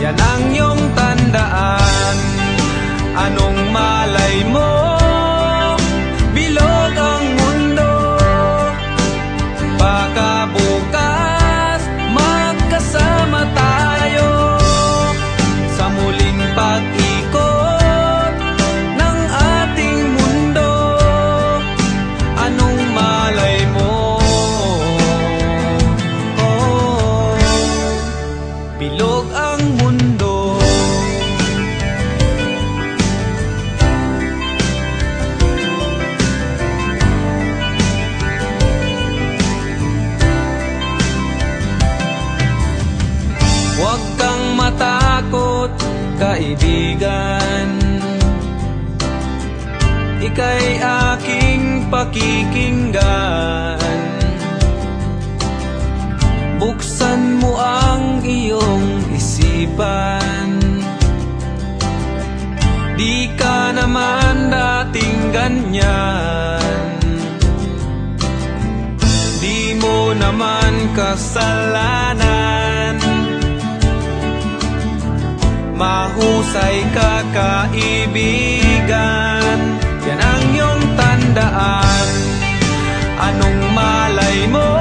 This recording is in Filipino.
yan ang iyong tandaan. Anong malay mo, bilog ang mundo. Baka bukas magkasama tayo sa muling pag-ikot ng ating mundo. Anong malay mo, bilog ang mundo. Huwag kang matakot, kaibigan, ika'y aking pakikinggan. Buksan mo ang iyong isipan, di ka naman dating ganyan. Di mo naman kasalanan, mahusay ka kaibigan. Yan ang iyong tandaan. Anong malay mo,